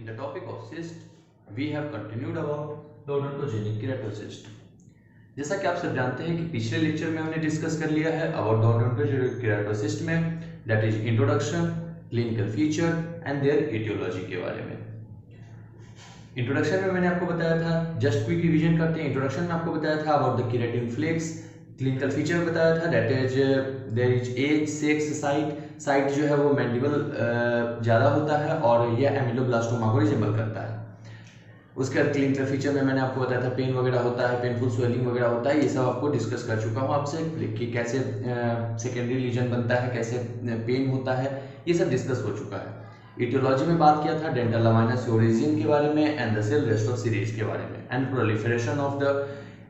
In the topic of cyst, we have continued about the odontogenic keratocyst. जैसा कि आप सब जानते हैं कि पिछले लेक्चर में हमने डिस्कस कर लिया है अबाउट द ओडोंटोजेनिक केराटोसिस्ट में, that is introduction, clinical feature and their aetiology के बारे में। इंट्रोडक्शन में मैंने आपको बताया था, जस्ट क्विक रिवीजन करते हैं। इंट्रोडक्शन में आपको बताया था about the keratin flakes, clinical feature बताया था that is there is age, sex, site जो है वो मैंडिबल ज़्यादा होता है और यह एमिलोब्लास्टोमा को रिजेंबल करता है। उसके बाद क्लिनिकल फीचर में मैंने आपको बताया था पेन वगैरह होता है, पेनफुल स्वेलिंग वगैरह होता है, ये सब आपको डिस्कस कर चुका हूँ आपसे कि कैसे सेकेंडरी लीजन बनता है, कैसे पेन होता है, ये सब डिस्कस हो चुका है। एटियोलॉजी में बात किया था डेंटल लामाइनस ओरिजिन के बारे में and the cell rest of Serres के बारे में and proliferation of the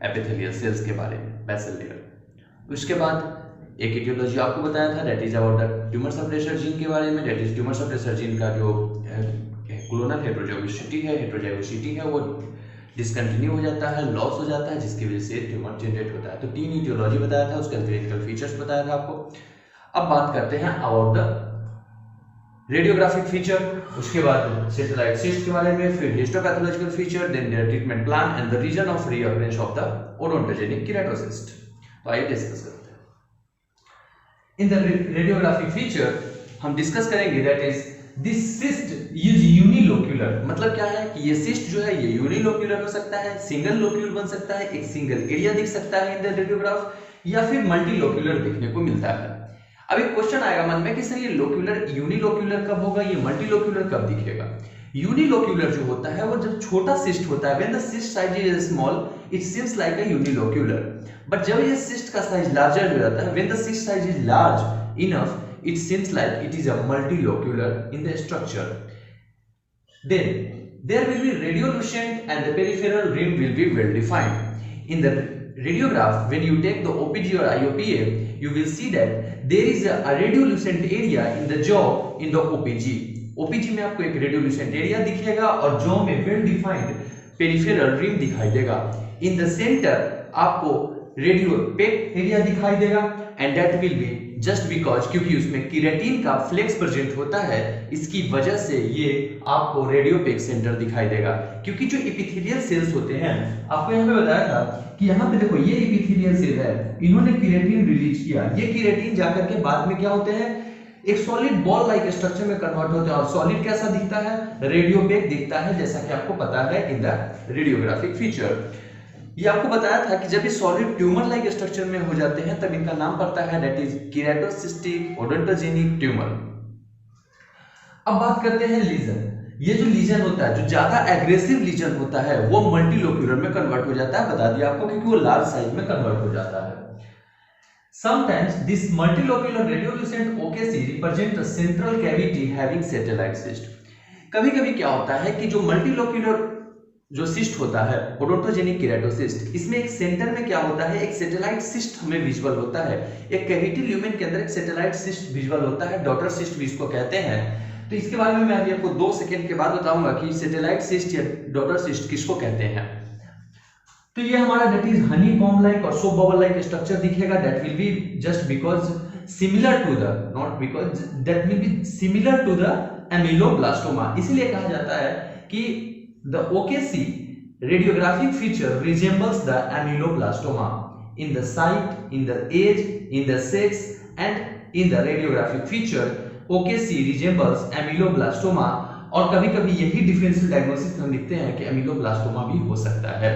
epithelial cells के बारे में, बेसल लेयर। उसके बाद एक एटियोलॉजी आपको बताया था that is about the tumour suppressor gene के बारे में, that is tumour suppressor gene का जो क्लोनल हेटेरोजाइगोसिटी है वो डिसकंटिन्यू हो जाता है, लॉस हो जाता है, जिसकी वजह से ट्यूमर जनरेट होता है। तो तीन एटियोलॉजी बताया था, उसका क्लिनिकल फीचर्स बताया था आपको। अब बात करते हैं अबाउट द रेडियोग्राफिक फीचर, उसके बाद सैटेलाइट सिस्ट के बारे में, फिर histopathological feature, then their treatment plan and the reason of reappearance of the odontogenic keratocyst. तो आइए डिस्कस करते हैं। इन द रेडियोग्राफिक फीचर हम डिस्कस करेंगे that is this cyst is unilocular. मतलब क्या है कि ये सिस्ट जो है ये यूनिलोक्यूलर हो सकता है, सिंगल लोक्यूल बन सकता है, एक सिंगल एरिया दिख सकता है इन द रेडियोग्राफ, या फिर मल्टीलोक्यूलर देखने को मिलता है। अब एक क्वेश्चन आएगा मन में कि सर ये लोक्यूलर यूनिलोक्यूलर कब होगा, ये मल्टीलोक्यूलर कब दिखेगा। यूनिलोक्यूलर जो होता है वो जब छोटा सिस्ट होता है, when the cyst size is small it seems like a unilocular, but जब ये सिस्ट का साइज लार्जर हो जाता है, when the cyst size is large enough it seems like it is a multilocular in the structure. Then there will be radiolucent and the peripheral rim will be well defined. In the radiograph, when you take the OPG or IOPA, you will see that there is a radiolucent area in the jaw in the OPG. OPG में आपको एक radiolucent area दिखेगा और jaw में well defined peripheral rim दिखाई देगा। In the center आपको radiopaque area दिखाई देगा and that will be just because क्योंकि उसमें केराटिन का फ्लेक्स प्रेजेंट होता है, इसकी वजह से ये आपको रेडियोपेक सेंटर दिखाई देगा। क्योंकि जो एपिथेलियल सेल्स होते हैं, आपको यहाँ पे बताया था कि यहाँ पे देखो ये एपिथेलियल सेल है, इन्होंने केराटिन रिलीज किया, ये केराटिन जाकर के बाद में क्या होते हैं एक सॉलिड बॉल लाइक स्ट्रक्चर में कन्वर्ट होते हैं और सॉलिड कैसा दिखता है, रेडियोपेक दिखता है, जैसा कि आपको पता है इन द रेडियोग्राफिक फीचर। ये आपको बताया था कि जब ये सॉलिड ट्यूमर लाइक स्ट्रक्चर में हो जाते हैं तब इनका नाम पड़ता है दैट इज केराटोसिस्टिक ओडोंटोजेनिक ट्यूमर। अब बात करते हैं लीजन। ये जो लीजन होता है, जो ज्यादा एग्रेसिव लीजन होता है, वो मल्टीलोक्यूलर में कन्वर्ट हो जाता है, बता दिया आपको, क्योंकि वो लार्ज साइज में कन्वर्ट हो जाता है। Sometimes this multilocular radiolucent OKC represent a central cavity having satellite cyst. कभी-कभी क्या होता है कि जो मल्टीलोक्यूलर जो सिस्ट होता है ओडोंटोजेनिक केराटोसिस्ट, इसमें एक सेंटर में क्या होता है एक सैटेलाइट सिस्ट हमें विजुअल होता है, एक कैविटी ल्यूमेन के अंदर एक सैटेलाइट सिस्ट विजुअल होता है, डॉटर सिस्ट भी इसको कहते हैं। तो इसके बारे में मैं अभी आपको 2 सेकंड के बाद बताऊंगा कि सैटेलाइट सिस्ट या डॉटर सिस्ट किसको कहते हैं। तो ये हमारा दैट इज हनीकॉम्ब लाइक और सोप बबल लाइक स्ट्रक्चर दिखेगा, that will be just because similar to the, not because, that will be similar to the ameloblastoma. इसलिए कहा जाता है कि the OKC radiographic feature resembles the ameloblastoma in the site, in the age, in the sex, and in the radiographic feature OKC resembles ameloblastoma। और कभी-कभी यही differential diagnosis हम लिखते हैं कि एमिलोब्लास्टोमा भी हो सकता है।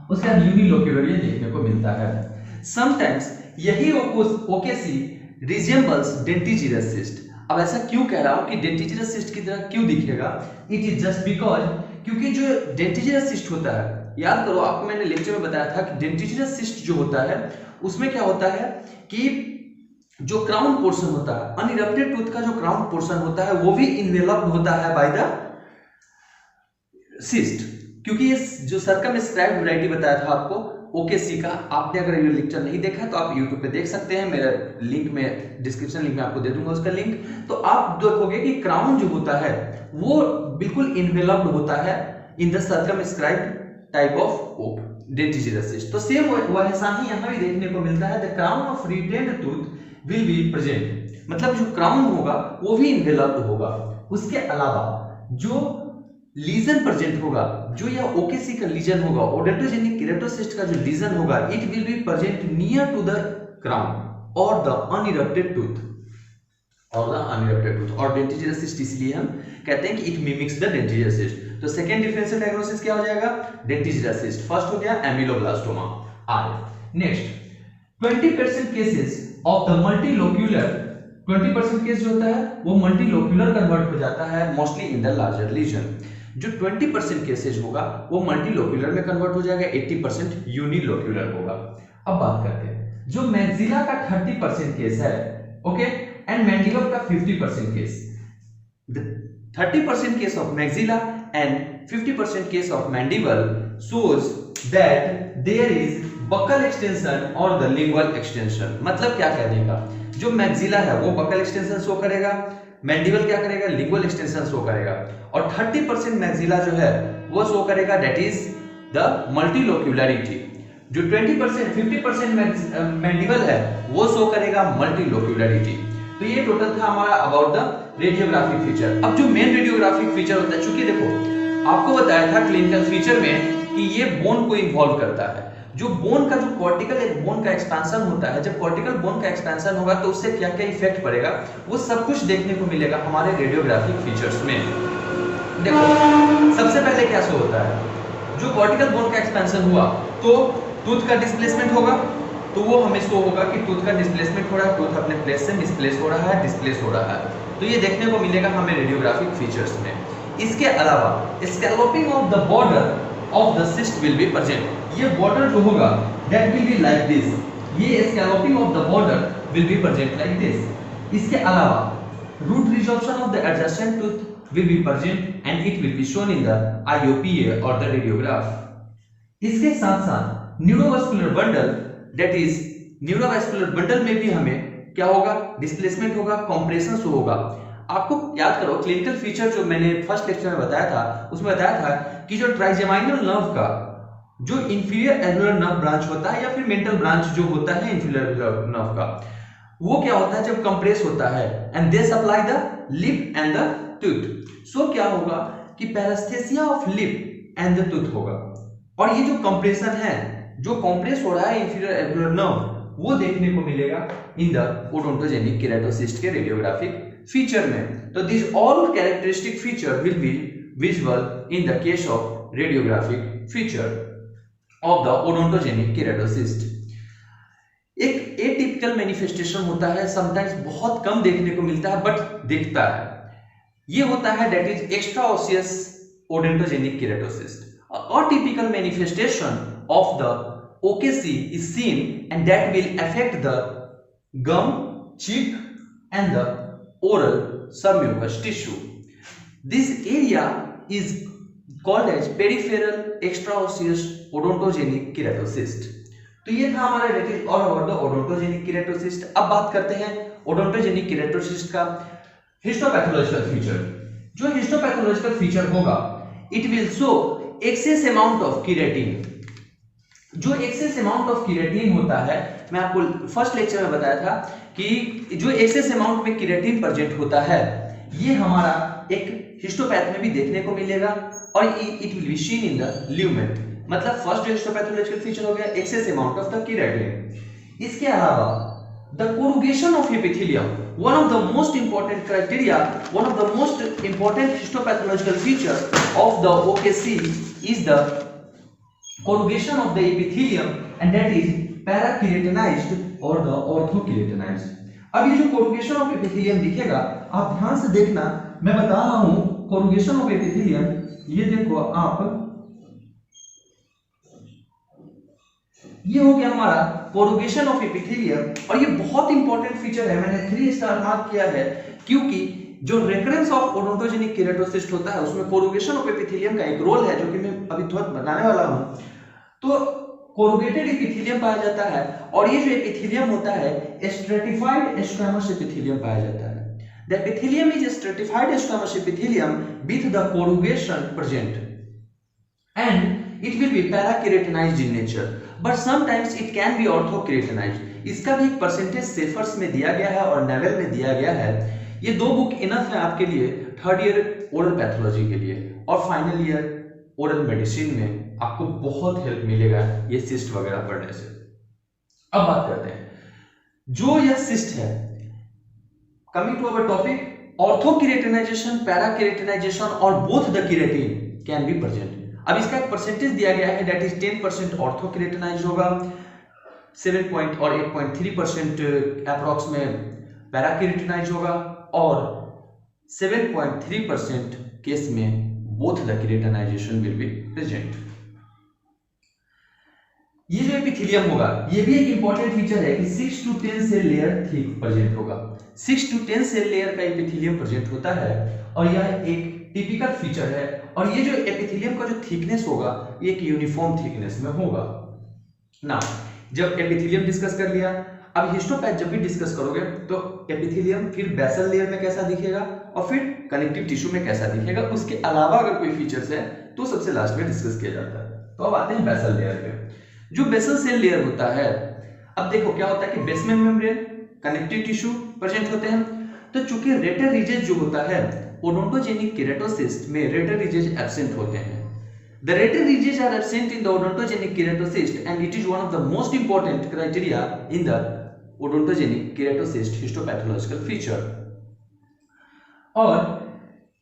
उसके बाद यूनिलोक्यूलर ये देखने को मिलता है। समटाइम्स यही OKC resembles dentigerous cyst। अब ऐसा क्यों कह रहा हूं कि डेंटिजियस सिस्ट की तरह क्यों दिखेगा, इट इज जस्ट बिकॉज क्योंकि जो डेंटिजियस सिस्ट होता है, याद करो आपको मैंने लेक्चर में बताया था कि डेंटिजियस सिस्ट जो होता है उसमें क्या होता है कि जो क्राउन पोर्शन होता है, अनइरप्टेड टूथ का जो क्राउन पोर्शन होता है वो भी इन्वेलप्ड होता है बाय द सिस्ट। क्योंकि ये जो सर्कमस्क्राइब्ड वैरायटी बताया था आपको OKC का, आपने अगर ये लेक्चर नहीं देखा तो आप YouTube पे देख सकते हैं, मेरा लिंक में डिस्क्रिप्शन लिंक में आपको दे दूंगा उसका लिंक। तो आप देखोगे कि क्राउन जो होता है वो बिल्कुल इन्वेलप्ड होता है in the circumscribed type of dentigerous cyst. तो सेम वैसा ही यहाँ भी देखने को मिलता है, the crown of retained tooth will be present, मतलब जो क्राउन होगा वो भी इन्वेलप्ड होगा। उसके अलावा जो लीजन प्रेजेंट होगा, जो यह ओकेसी का लीजन होगा, ओडोंटोजेनिक केराटोसिस्ट का जो लीजन होगा, it will be present near to the crown और द अनइरप्टेड टूथ और डेंटिजियस सिस्ट, इसलिए हम कहते हैं कि it mimics the dentigerous cyst. तो सेकंड डिफरेंशियल डायग्नोसिस क्या हो जाएगा? डेंटिजियस सिस्ट। फर्स्ट हो गया एमिलोब्लास्टोमा। आगे next 20% cases of the multilocular, 20% case जो होता है वो मल्टीलोक्यूलर कन्वर्ट हो जाता है mostly in the larger lesion. जो 20% केसेस होगा वो मल्टीलोक्यूलर में कन्वर्ट हो जाएगा, 80% यूनिलोक्यूलर होगा। अब बात करते हैं जो मैक्सिला का 30% केस है, ओके, एंड मैंडिबल का 50% case. 30% case of maxilla and 50% case of mandible shows that there is buccal extension or the lingual extension। मतलब क्या कहने का, जो मैक्सिला है वो बकल एक्सटेंशन शो करेगा, मैंडिबल क्या करेगा? लिंगुअल एक्सटेंशन शो करेगा, और 30% मैक्सिला जो है वो शो करेगा दैट इज द मल्टीलोक्यूलरिटी। जो 50% मैंडिबल है वो शो करेगा मल्टीलोक्यूलरिटी। तो ये टोटल था हमारा अबाउट द रेडियोग्राफिक फीचर। अब जो मेन रेडियोग्राफिक फीचर होता है, चूंकि देखो आपको बताया था क्लिनिकल फीचर में कि ये बोन को इन्वॉल्व करता है। जो बोन का जो कॉर्टिकल एक बोन का एक्सपेंशन होता है, जब कॉर्टिकल बोन का एक्सपेंशन होगा तो उससे क्या क्या इफेक्ट पड़ेगा वो सब कुछ देखने को मिलेगा हमारे रेडियोग्राफिक फीचर्स में। देखो सबसे पहले क्या शो होता है, जो कॉर्टिकल बोन का एक्सपेंशन हुआ तो टूथ का डिस्प्लेसमेंट होगा, तो वो हमें शो होगा कि टूथ का डिस्प्लेसमेंट हो रहा है, टूथ अपने प्लेस से मिसप्लेस हो रहा है, डिस्प्लेस हो रहा है। तो ये देखने को मिलेगा हमें रेडियोग्राफिक फीचर्स में। इसके अलावा scalloping of the border of the cyst will be present. ये बॉर्डर जो होगा that will be like this, ये scalloping of the border will be present like this. इसके अलावा root resorption of the adjacent tooth will be present and it will be shown in the IOPA और the radiograph. इसके साथ साथ neurovascular bundle, that is neurovascular bundle में भी हमें क्या होगा? डिस्प्लेसमेंट होगा, कंप्रेशन शो होगा। आपको याद करो क्लिनिकल फीचर जो मैंने फर्स्ट लेक्चर में बताया था, उसमें बताया था कि जो ट्राइजेमाइनल नर्व का जो इंफीरियर एल्वियोलर नर्व ब्रांच होता है या फिर मेंटल ब्रांच जो होता है इंफीरियर एल्वियोलर नर्व का, वो क्या होता है जब कंप्रेस होता है and they supply the lip and the tooth. So क्या होगा कि paraesthesia of lip and the tooth होगा, और ये जो कंप्रेशन है, जो कंप्रेस हो रहा है इंफीरियर एल्वियोलर नर्व, वो देखने को मिलेगा इन द ओडोंटोजेनिक केराटोसिस्ट के रेडियोग्राफिक फीचर में। तो this all characteristic feature will be visible in the case of radiographic feature of the odontogenic keratocyst. एक एटिपिकल मैनिफेस्टेशन होता है, समटाइम्स बहुत कम देखने को मिलता है बट दिखता है, ये होता है that is extra osseous odontogenic keratocyst. Atypical manifestation of the OKC is seen and that will affect the gum, cheek and the oral submucous tissue. This area is called as peripheral extraosseous odontogenic keratocyst. तो ये था हमारा detail all about the odontogenic keratocyst. अब बात करते हैं odontogenic keratocyst का histopathological feature. जो हिस्टोपैथोलॉजिकल फीचर होगा it will show excess amount of keratin. जो एक्सेस अमाउंट ऑफ केराटिन होता है, मैं आपको फर्स्ट लेक्चर में बताया था कि जो एक्सेस अमाउंट में केराटिन प्रेजेंट होता है ये हमारा एक हिस्टोपैथ में भी देखने को मिलेगा और it will be seen in the lumen. मतलब फर्स्ट जो हिस्टोपैथोलॉजिकल फीचर हो गया excess amount of the keratin. इसके अलावा the corrugation of epithelium, one of the most important criteria, one of the most important histopathological feature of the OKC is the corrugation of the epithelium and that is parakeratinized or the orthokeratinized। अब ये जो corrugation of epithelium दिखेगा आप ध्यान से देखना, मैं बता रहा हूं corrugation of epithelium, ये देखो आप, ये हो गया हमारा corrugation of epithelium और ये बहुत इंपॉर्टेंट फीचर है, मैंने 3 स्टार मार्क किया है क्योंकि जो रेकरेंस ऑफ ओडोंटोजेनिक केराटोसिस्ट होता है उसमें corrugation of epithelium का एक रोल है जो कि मैं अभी तुरंत बताने वाला हूं। तो कोरुगेटेड एपिथेलियम पाया जाता है और ये जो एपिथेलियम होता है स्ट्रेटिफाइड स्क्वैमस एपिथेलियम पाया जाता है। The epithelium is stratified squamous epithelium with the corrugation present and it will be parakeratinized in nature but sometimes it can be orthokeratinized. इसका भी एक परसेंटेज सेफर्स में दिया गया है और नेवेल में दिया गया है। ये 2 बुक इनफ है आपके लिए थर्ड ईयर ओरल पैथोलॉजी के लिए और फाइनल ईयर ओरल मेडिसिन में आपको बहुत हेल्प मिलेगा ये सिस्ट वगैरह पढ़ने से। अब बात करते हैं जो यह सिस्ट है, कमिंग टू अवर टॉपिक, ऑर्थोकेरेटिनाइजेशन, पैराकेरेटिनाइजेशन और both the keratin can be present. अब इसका एक परसेंटेज दिया गया है, दैट इज 10% ऑर्थोकेरेटिनाइज होगा, 7 और 8.3% अप्रॉक्स में पैराकेरेटिनाइज होगा और 7.3% केस में both the केरेटिनाइजेशन will be present. ये जो एपिथेलियम होगा ये भी एक इंपॉर्टेंट फीचर है कि 6 to 10 cell layer thick present होगा। 6 to 10 सेल लेयर का एपिथेलियम प्रेजेंट होता है और यह एक टिपिकल फीचर है। और ये जो एपिथेलियम का जो थिकनेस होगा ये एक यूनिफॉर्म थिकनेस में होगा ना। जब एपिथेलियम डिस्कस कर लिया, अब हिस्टोपैथ जब भी डिस्कस करोगे तो एपिथेलियम फिर बेसल लेयर में कैसा दिखेगा और फिर कनेक्टिव टिश्यू में कैसा दिखेगा, उसके अलावा अगर कोई फीचर्स है तो सबसे लास्ट में डिस्कस किया जाता है। तो अब आते हैं बेसल लेयर पे। जो बेसल सेल लेयर होता है, अब देखो क्या होता है कि basement membrane, connective tissue present होते हैं। तो चूंकि रेटर रिजेज जो होता है ओडोंटोजेनिक केराटोसिस्ट में रेटर रिजेज एब्सेंट होते हैं। The rater ridges are absent in the odontogenic keratocyst and it is one of the most important criteria in the odontogenic keratocyst histopathological feature। और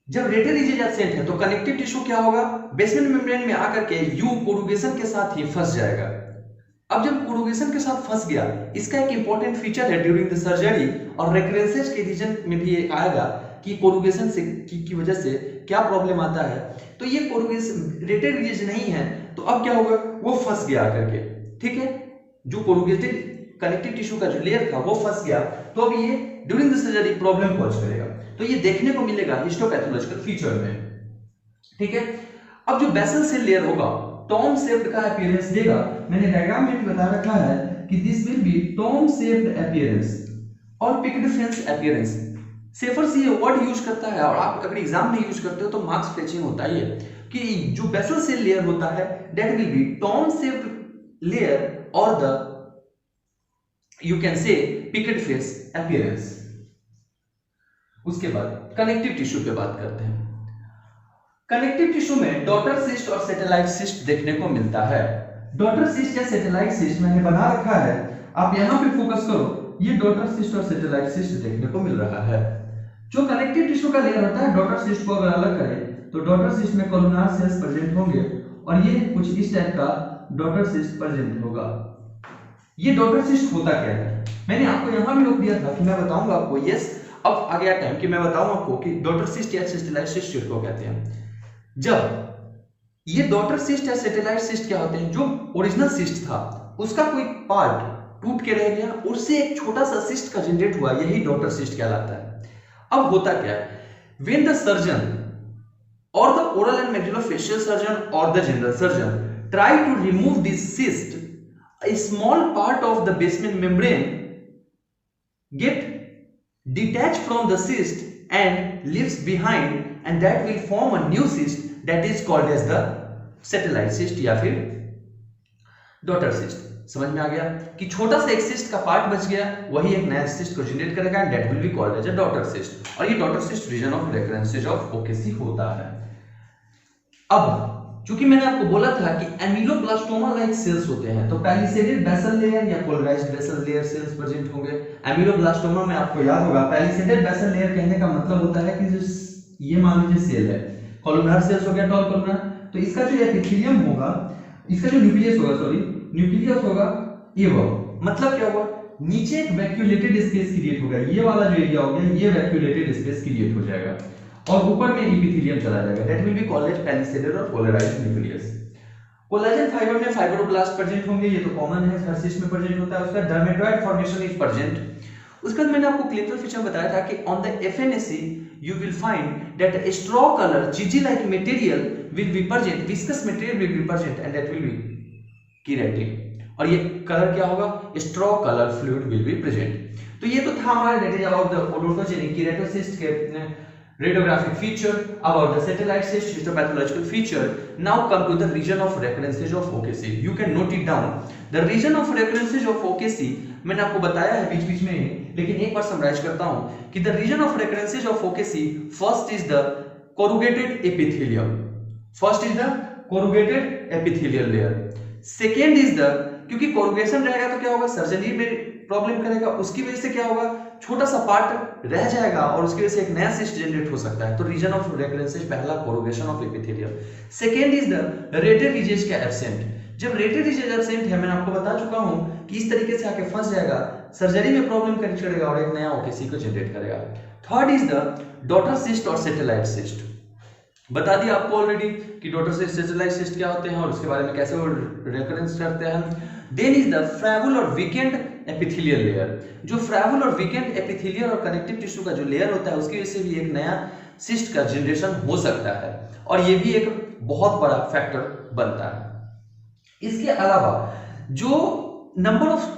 जब rater ridges absent है तो connective tissue क्या होगा, basement membrane में आकर के you कोरुगेशन के साथ ही फंस जाएगा। अब जब कोरुगेशन के साथ फंस गया, इसका एक इंपॉर्टेंट फीचर है ड्यूरिंग द सर्जरी और रेकरेंसेज के रीजन में भी आएगा कि कोरुगेशन से की वजह से क्या प्रॉब्लम आता है। तो ये कोरुगेशन रेटेड रिजेज नहीं है तो अब क्या होगा, वो फंस गया करके, ठीक है, जो कोरुगेटेड कनेक्टिव टिश्यू का जो लेयर था वो फंस गया, तो अब ये during the surgery problem cause करेगा। तो ये देखने को मिलेगा हिस्टोपैथोलॉजिकल फीचर में, ठीक है। अब जो बेसल सेल लेयर होगा टॉम शेप्ड का अपीयरेंस देगा। मैंने डायग्राम में बता रखा है कि this will be tomb shaped appearance और पिक्ड फेंस अपीयरेंस। सेफर्स ये वर्ड यूज करता है और आप अगर एग्जाम में यूज करते हो तो मार्क्स फेचिंग होता ही है कि जो बेसल सेल लेयर होता है that will be tomb shaped layer और the you can say picket fence appearance. उसके बाद कनेक्टिव टिश्यू पे बात करते हैं। कनेक्टिव टिश्यू में डॉटर सिस्ट और सैटेलाइट सिस्ट देखने को मिलता है। डॉटर सिस्ट या सैटेलाइट सिस्ट मैंने बना रखा है, आप यहां पे फोकस करो, ये डॉटर सिस्ट और सैटेलाइट सिस्ट देखने को मिल रहा है। जो कनेक्टिव टिश्यू का लेयर होता है, डॉटर सिस्ट को अगर अलग करें तो डॉटर सिस्ट में कोलुनार सेल्स प्रेजेंट होंगे और ये कुछ इस टाइप का डॉटर सिस्ट प्रेजेंट होगा। ये डॉटर सिस्ट होता क्या है, मैंने आपको यहां भी रोक दिया था कि मैं बताऊंगा आपको। यस, अब आ गया टाइम कि मैं बताऊं आपको कि डॉटर सिस्ट या सैटेलाइट सिस्ट किसको कहते हैं। जब ये डॉटर सिस्ट या सैटेलाइट सिस्ट क्या होते हैं, जो ओरिजिनल सिस्ट था उसका कोई पार्ट टूट के रह गया, उससे एक छोटा सा सिस्ट का जनरेट हुआ, यही डॉटर सिस्ट कहलाता है। अब होता क्या है, when the surgeon or the oral and maxillofacial surgeon or the general surgeon try to remove this cyst, a small part of the basement membrane get detached from the cyst and leaves behind, and that will form a new cyst that is called as the satellite cyst या फिर daughter cyst. समझ में आ गया कि छोटा सा एक cyst का पार्ट बच गया, वही एक नया सिस्ट को जनरेट करेगा and that will be called as a daughter cyst. और ये daughter cyst reason of recurrences of OKC होता है। अब चूंकि मैंने आपको बोला था कि एमिलोब्लास्टोमा लाइक सेल्स होते हैं, तो पैलिसेडेड बेसल लेयर या polarised basal layer cells present होंगे। एमिलोब्लास्टोमा में आपको याद होगा पैलिसेडेड बेसल लेयर कहने का मतलब होता है कि जो ये मान लीजिए सेल है, कोलुनार सेल्स हो गया, टॉल कोलुनार, तो इसका जो एपिथेलियम होगा, इसका जो न्यूक्लियस होगा, न्यूक्लियस होगा ये वो, मतलब क्या होगा, नीचे एक वैक्यूलेटेड स्पेस क्रिएट होगा, ये वाला जो एरिया हो गया ये वैक्यूलेटेड स्पेस क्रिएट हो जाएगा और ऊपर में एपिथेलियम चला जाएगा, that will be called as palisaded और पोलराइज्ड न्यूक्लियस। कोलेजन फाइबर में फाइब्रोब्लास्ट प्रेजेंट होंगे, ये तो कॉमन है, हर सिस्ट में प्रेजेंट होता है। उसका डर्मेटोइड फॉर्मेशन इज प्रेजेंट। उसके बाद मैंने आपको क्लिनिकल फीचर बताया था कि on the FNAC you will find that a straw color cheesy like material will be present, viscous material will be present and that will be keratin। और ये colour क्या होगा, straw color fluid will be present। तो ये तो था हमारा that is about the odontogenic keratocyst के radiographic feature, about the satellite cyst histopathological feature। Now come to the region of recurrences of OKC, you can note it down। The region of recurrences of OKC मैंने आपको बताया है बीच बीच में, लेकिन एक बार summarise करता हूं कि the reason of recurrences of OKC, first is the corrugated epithelium. First is the corrugated epithelial layer. Second is the, क्योंकि corrugation रहेगा तो क्या होगा, सर्जरी में प्रॉब्लम करेगा, उसकी वजह से क्या होगा, छोटा सा पार्ट रह जाएगा और उसकी वजह से एक नया सिस्ट जनरेट हो सकता है। तो रीजन ऑफ रेकरेंसेस, पहला corrugation of epithelium. Second is the rete ridges का एब्सेंट। जब रेटेड रीजेस एब्सेंट है, मैंने आपको बता चुका हूं कि इस तरीके से आके फंस जाएगा, सर्जरी में प्रॉब्लम क्रिएट करेगा और एक नया ओकेसी को जनरेट करेगा। Third is the daughter cyst और सैटेलाइट सिस्ट। बता दिया आपको ऑलरेडी कि डॉटर सिस्ट, सैटेलाइट सिस्ट क्या होते हैं और उसके बारे में कैसे वो रेकरेंस करते हैं। देन इज द फ्रैगुल और वीकेंड एपिथेलियल लेयर। जो फ्रैगुल और वीकेंड एपिथेलियल और कनेक्टिव टिश्यू का जो लेयर होता है, उसकी वजह से भी एक नया सिस्ट का जनरेशन हो सकता है और ये भी एक बहुत बड़ा फैक्टर बनता है। इसके अलावा जो नंबर ऑफ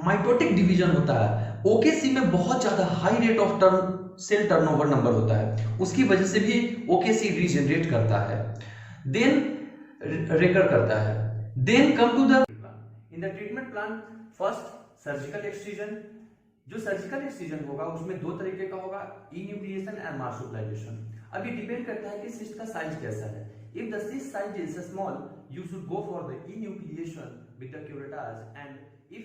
माइटोटिक डिवीजन होता है, ओकेसी में बहुत ज्यादा high rate of cell turnover number होता है, उसकी वजह से भी ओकेसी रीजनरेट करता है, देन रेकर करता है। Then come to the in the treatment plan. First surgical extrusion. जो सर्जिकल एक्सट्रूजन होगा उसमें दो तरीके का होगा, इन्यूक्लिएशन एंड मार्सुपिलाइजेशन। अब ये डिपेंड करता है कि सिस्ट का साइज कैसा है। If the cyst size is small, you should go for the enucleation with the curettage, and if